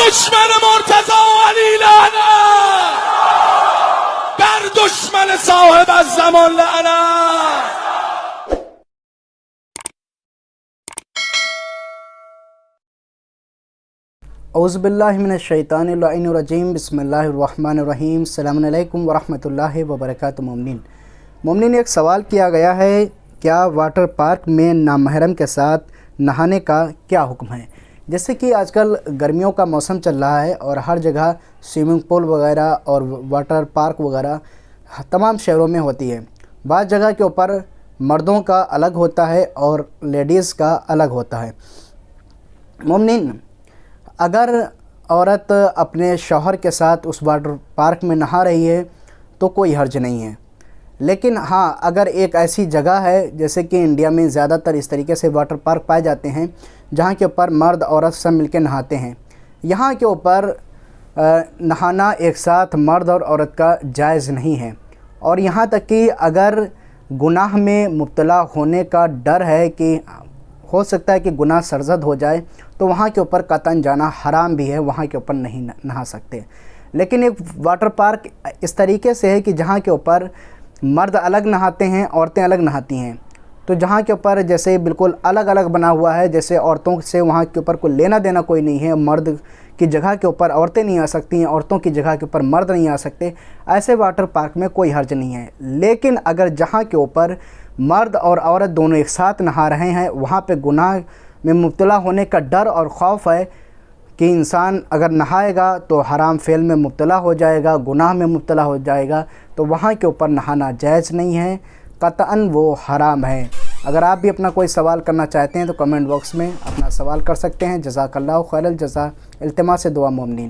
दुश्मन मुर्तजा अली लाना, बर दुश्मन साहिब ज़मान लाना। औज़ुबिल्लाहि मिनश्शैतानिर्रजीम बिस्मिल्लाहिर्रहमानिर्रहीम। अस्सलामु अलैकुम वरहमतुल्लाहि वबरकातुहू। मोमिनीन एक सवाल किया गया है, क्या वाटर पार्क में नामहरम के साथ नहाने का क्या हुक्म है। जैसे कि आजकल गर्मियों का मौसम चल रहा है और हर जगह स्विमिंग पूल वगैरह और वाटर पार्क वगैरह तमाम शहरों में होती है। बाज़ जगह के ऊपर मर्दों का अलग होता है और लेडीज़ का अलग होता है। मोमिनीन, अगर औरत अपने शौहर के साथ उस वाटर पार्क में नहा रही है तो कोई हर्ज नहीं है। लेकिन हाँ, अगर एक ऐसी जगह है, जैसे कि इंडिया में ज़्यादातर इस तरीके से वाटर पार्क पाए जाते हैं जहाँ के ऊपर मर्द औरत सब मिलकर नहाते हैं, यहाँ के ऊपर नहाना एक साथ मर्द और औरत का जायज़ नहीं है। और यहाँ तक कि अगर गुनाह में मुब्तला होने का डर है कि हो सकता है कि गुनाह सरजद हो जाए, तो वहाँ के ऊपर कतन जाना हराम भी है, वहाँ के ऊपर नहीं नहा सकते। लेकिन एक वाटर पार्क इस तरीके से है कि जहाँ के ऊपर मर्द अलग नहाते हैं, औरतें अलग नहाती हैं। तो जहाँ के ऊपर जैसे बिल्कुल अलग अलग बना हुआ है, जैसे औरतों से वहाँ के ऊपर कोई लेना देना कोई नहीं है, मर्द की जगह के ऊपर औरतें नहीं आ सकती हैं, औरतों की जगह के ऊपर मर्द नहीं आ सकते, ऐसे वाटर पार्क में कोई हर्ज नहीं है। लेकिन अगर जहाँ के ऊपर मर्द और औरत दोनों एक साथ नहा रहे हैं, वहाँ पे गुनाह में मुब्तला होने का डर और खौफ है कि इंसान अगर नहाएगा तो हराम फ़ेल में मुब्तला हो जाएगा, गुनाह में मुब्तला हो जाएगा, तो वहाँ के ऊपर नहाना जायज़ नहीं है, कतअन वो हराम है। अगर आप भी अपना कोई सवाल करना चाहते हैं तो कमेंट बॉक्स में अपना सवाल कर सकते हैं। जज़ाकल्लाहु खैरल जज़ा। इल्तिमास दुआ मोमिनीन।